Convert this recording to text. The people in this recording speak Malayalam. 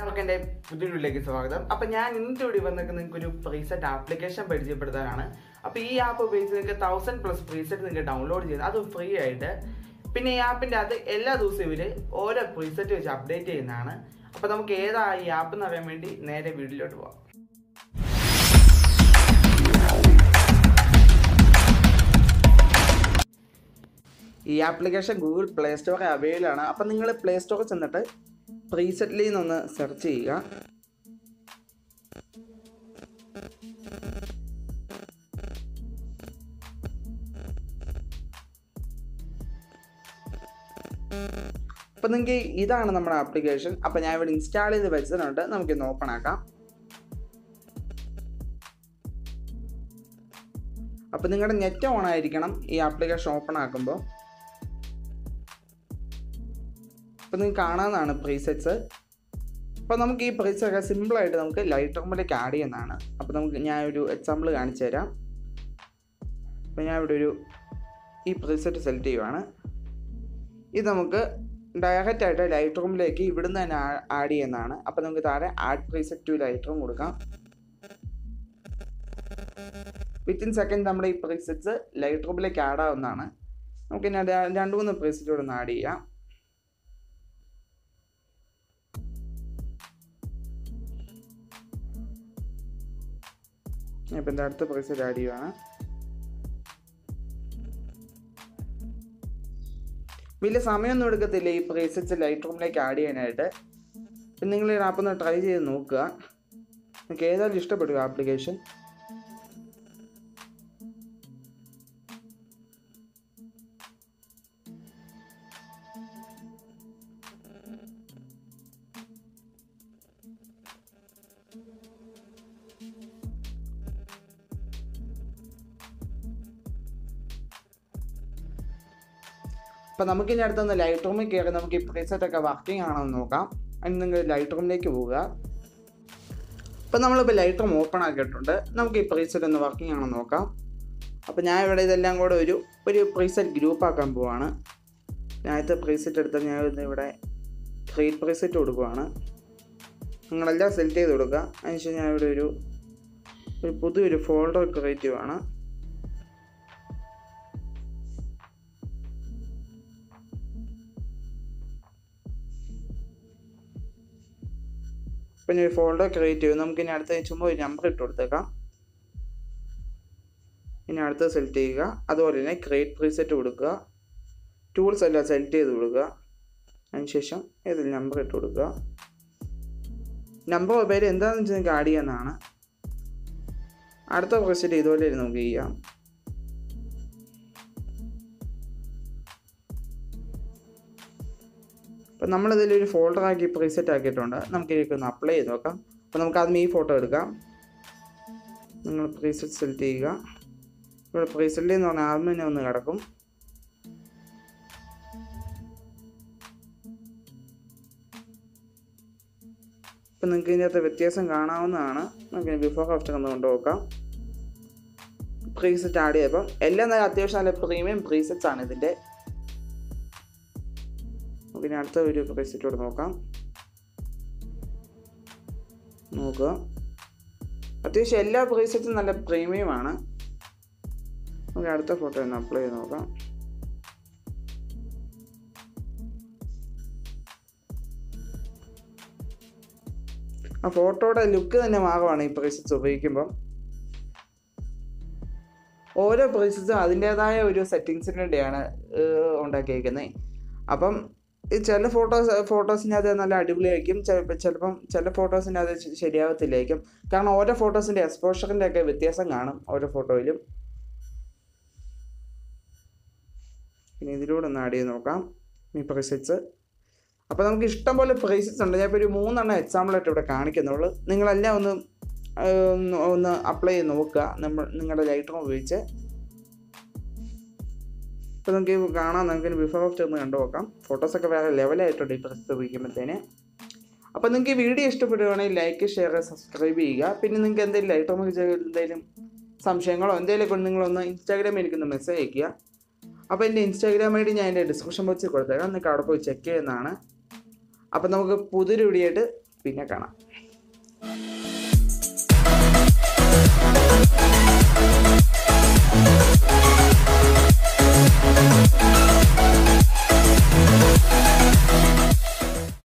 എല്ലാവർക്കും പുതിയ വീഡിയോയിലേക്ക് സ്വാഗതം. അപ്പോൾ ഞാൻ ഇന്നത്തെ വീഡിയോ വന്നൊക്കെ നിങ്ങൾക്ക് ഒരു പ്രീസെറ്റ് ആപ്ലിക്കേഷൻ പരിചയപ്പെടുത്താനാണ്. അപ്പോൾ ഈ ആപ്പ് ഉപയോഗിച്ച് നിങ്ങൾക്ക് 1000+ പ്രീസെറ്റ് നിങ്ങൾക്ക് ഡൗൺലോഡ് ചെയ്ത് അത് ഫ്രീ ആയിട്ട്. പിന്നെ ഈ ആപ്പിൻ്റെ അത് എല്ലാ ദിവസവും ഇവർ ഓരോ പ്രീസെറ്റ് വെച്ച് അപ്ഡേറ്റ് ചെയ്യുന്നതാണ്. അപ്പോൾ നമുക്ക് ഏതാ ഈ ആപ്പ് എന്ന് അറിയാൻ വേണ്ടി നേരെ വീഡിയോയിലോട്ട് പോകാം. ഈ ആപ്ലിക്കേഷൻ ഗൂഗിൾ പ്ലേ സ്റ്റോറിൽ അവൈലബിൾ ആണ്. അപ്പം നിങ്ങൾ പ്ലേ സ്റ്റോറിൽ ചെന്നിട്ട് പ്രീസെറ്റിൽ നിന്നൊന്ന് സെർച്ച് ചെയ്യുക. അപ്പം നിങ്ങൾക്ക് ഇതാണ് നമ്മുടെ ആപ്ലിക്കേഷൻ. അപ്പം ഞാൻ ഇവിടെ ഇൻസ്റ്റാൾ ചെയ്ത് വെച്ചിട്ടുണ്ട്. നമുക്കിന്ന് ഓപ്പൺ ആക്കാം. അപ്പം നിങ്ങളുടെ നെറ്റ് ഓൺ ആയിരിക്കണം ഈ ആപ്ലിക്കേഷൻ ഓപ്പൺ ആക്കുമ്പോൾ. അപ്പോൾ നിങ്ങൾക്ക് കാണാവുന്നതാണ് പ്രീസെറ്റ്സ്. അപ്പോൾ നമുക്ക് ഈ പ്രീസെറ്റ് സിമ്പിളായിട്ട് നമുക്ക് ലൈറ്റ്റൂമിലേക്ക് ആഡ് ചെയ്യുന്നതാണ്. അപ്പോൾ ഞാൻ ഒരു എക്സാമ്പിൾ കാണിച്ചു തരാം. അപ്പോൾ ഞാൻ ഇവിടെ ഈ പ്രീസെറ്റ് സെലക്ട് ചെയ്യുവാണ്. ഇത് നമുക്ക് ഡയറക്റ്റായിട്ട് ലൈറ്റ്റൂമിലേക്ക് ഇവിടുന്ന് തന്നെ ആഡ് ചെയ്യുന്നതാണ്. അപ്പോൾ നമുക്ക് താഴെ ആഡ് പ്രീസെറ്റ് ടു ലൈറ്റ്റൂം കൊടുക്കാം. വിത്തിൻ സെക്കൻഡ് നമ്മുടെ ഈ പ്രീസെറ്റ്സ് ലൈറ്റ്റൂമിലേക്ക് ആഡ് ആവുന്നതാണ്. നമുക്ക് ഇനി 2-3 പ്രീസെറ്റ് കൂടെ ഒന്ന് ആഡ് ചെയ്യാം. ഇപ്പം എൻ്റെ അടുത്ത പ്രീസെറ്റ് ആഡ് ചെയ്യുവാണ്. വലിയ സമയമൊന്നും എടുക്കത്തില്ല ഈ പ്രീസെറ്റ്സ് ലൈറ്റ്റൂമിലേക്ക് ആഡ് ചെയ്യാനായിട്ട്. പിന്നെ നിങ്ങൾ ഈ ആപ്പ് ഒന്ന് ട്രൈ ചെയ്ത് നോക്കുക. നിങ്ങൾക്ക് ഏതായാലും ഇഷ്ടപ്പെടുക ആപ്ലിക്കേഷൻ. അപ്പോൾ നമുക്കിനി അടുത്തൊന്ന് ലൈറ്റ്റൂമിൽ കയറി നമുക്ക് ഈ പ്രീസെറ്റൊക്കെ വർക്കിംഗ് ആണോ എന്ന് നോക്കാം. അതിന് നിങ്ങൾ ലൈറ്റ്റൂമിലേക്ക് പോവുക. അപ്പോൾ നമ്മളിപ്പോൾ ലൈറ്റ്റൂം ഓപ്പൺ ആക്കിയിട്ടുണ്ട്. നമുക്ക് ഈ പ്രീസെറ്റ് ഒന്ന് വർക്കിംഗ് ആണോ നോക്കാം. അപ്പോൾ ഞാൻ ഇവിടെ ഇതെല്ലാം കൂടെ ഒരു പ്രീസെറ്റ് ഗ്രൂപ്പ് ആക്കാൻ പോവാണ്. ഞാനത്തെ പ്രീസെറ്റ് എടുത്താൽ ഞാൻ ഇവിടെ ക്രിയേറ്റ് പ്രീസെറ്റ് കൊടുക്കുവാണ്. നിങ്ങളെല്ലാം സെലക്ട് ചെയ്ത് കൊടുക്കുക. അതിനുശേഷം ഞാൻ ഇവിടെ ഒരു പുതിയൊരു ഫോൾഡർ ക്രിയേറ്റ് ചെയ്യുവാണ്. പിന്നെ ഒരു ഫോൾഡർ ക്രിയേറ്റ് ചെയ്യും. നമുക്ക് ഇനി അടുത്ത ചുമ്മാ ഒരു നമ്പർ ഇട്ട് കൊടുത്തേക്കാം. ഇനി അടുത്തത് സെലക്ട് ചെയ്യുക. അതുപോലെ തന്നെ ക്രിയേറ്റ് പ്രീസെറ്റ് കൊടുക്കുക. ടൂൾസ് എല്ലാം സെലക്ട് ചെയ്ത് കൊടുക്കുക. അതിനുശേഷം ഏതൊരു നമ്പർ ഇട്ട് കൊടുക്കുക. നമ്പർ പേര് എന്താണെന്ന് വെച്ചാൽ നിങ്ങൾക്ക് ആഡ് ചെയ്യാവുന്നതാണ്. അടുത്ത പ്രീസെറ്റ് ഇതുപോലെ നമുക്ക് ചെയ്യാം. അപ്പോൾ നമ്മളിതിലൊരു ഫോൾഡർ ആക്കി പ്രീസെറ്റ് ആക്കിയിട്ടുണ്ട്. നമുക്ക് ഇതിലേക്ക് ഒന്ന് അപ്ലൈ ചെയ്ത് നോക്കാം. അപ്പോൾ നമുക്ക് ആദ്യം ഈ ഫോട്ടോ എടുക്കാം. നിങ്ങൾ പ്രീസെറ്റ് സെലക്ട് ചെയ്യുക. ഇവിടെ പ്രീസെറ്റിൽ എന്ന് പറഞ്ഞാൽ ആദ്യം തന്നെ ഒന്ന് കിടക്കും. അപ്പം നിങ്ങൾക്ക് ഇതിനകത്ത് വ്യത്യാസം കാണാവുന്നതാണ്. നമുക്ക് ബിഫോർ ആഫ്റ്റർ ഒന്ന് കൊണ്ടുപോക്കാം. പ്രീസെറ്റ് ആഡ് ചെയ്തപ്പം എല്ലാം നല്ല അത്യാവശ്യം നല്ല പ്രീമിയം പ്രീസെറ്റ്സ് ആണ് ഇതിൻ്റെ. പിന്നെ അടുത്ത ഒരു പ്രീസെറ്റ് കൂടെ നോക്കുക. അത്യാവശ്യം എല്ലാ പ്രീസെറ്റും നല്ല പ്രീമിയമാണ്. നമുക്ക് അടുത്ത ഫോട്ടോ ഒന്ന് അപ്ലൈ ചെയ്ത് നോക്കാം. ആ ഫോട്ടോയുടെ ലുക്ക് തന്നെ മാറുവാണ് ഈ പ്രീസെറ്റ്സ് ഉപയോഗിക്കുമ്പം. ഓരോ പ്രീസെറ്റ്സും അതിൻ്റേതായ ഒരു സെറ്റിങ്സിന് വേണ്ടിയാണ് ഉണ്ടാക്കിയിരിക്കുന്നത്. അപ്പം ചില ഫോട്ടോസിൻ്റെ അത് നല്ല അടിപൊളിയായിരിക്കും. ചിലപ്പം ചില ഫോട്ടോസിൻ്റെ അത് ശരിയാകത്തില്ലായിരിക്കും. കാരണം ഓരോ ഫോട്ടോസിൻ്റെ എക്സ്പോഷറിൻ്റെ ഒക്കെ വ്യത്യാസം കാണും ഓരോ ഫോട്ടോയിലും. പിന്നെ ഇതിലൂടെ ഒന്ന് ആഡ് ചെയ്ത് നോക്കാം ഈ പ്രീസെറ്റ്സ്. അപ്പോൾ നമുക്ക് ഇഷ്ടംപോലെ പ്രീസെറ്റ്സ് ഉണ്ട്. ഞാനിപ്പോൾ ഒരു 3 എക്സാമ്പിളായിട്ട് ഇവിടെ കാണിക്കുന്നുള്ളൂ. നിങ്ങളെല്ലാം ഒന്ന് അപ്ലൈ ചെയ്ത് നോക്കുക നിങ്ങളുടെ ലൈറ്റ്റൂം ഉപയോഗിച്ച്. ഇപ്പോൾ നമുക്ക് കാണാം. നമുക്ക് ബിഫോർ ആഫ്റ്റർ ഒന്ന് കണ്ടു നോക്കാം. ഫോട്ടോസൊക്കെ വേറെ ലെവലായിട്ടുണ്ട് ഈ പ്രീസെറ്റ് ഉപയോഗിക്കുമ്പോഴത്തേന്. അപ്പോൾ നിങ്ങൾക്ക് ഈ വീഡിയോ ഇഷ്ടപ്പെടുകയാണെങ്കിൽ ലൈക്ക്, ഷെയർ, സബ്സ്ക്രൈബ് ചെയ്യുക. പിന്നെ നിങ്ങൾക്ക് എന്തെങ്കിലും ലൈറ്റ്റൂം എന്തെങ്കിലും സംശയങ്ങളോ എന്തെങ്കിലുമൊക്കെ നിങ്ങളൊന്ന് ഇൻസ്റ്റാഗ്രാമിൽ എനിക്കൊന്ന് മെസ്സേജ് അയയ്ക്കുക. അപ്പോൾ എൻ്റെ ഇൻസ്റ്റാഗ്രാം ഐ ഡി ഞാൻ എൻ്റെ ഡിസ്ക്രിപ്ഷൻ ബോക്സിൽ കൊടുത്തേക്കാം. നിങ്ങൾക്ക് അവിടെ പോയി ചെക്ക് ചെയ്യുന്നതാണ്. അപ്പോൾ നമുക്ക് പുതിയൊരു വീഡിയോ ആയിട്ട് പിന്നെ കാണാം.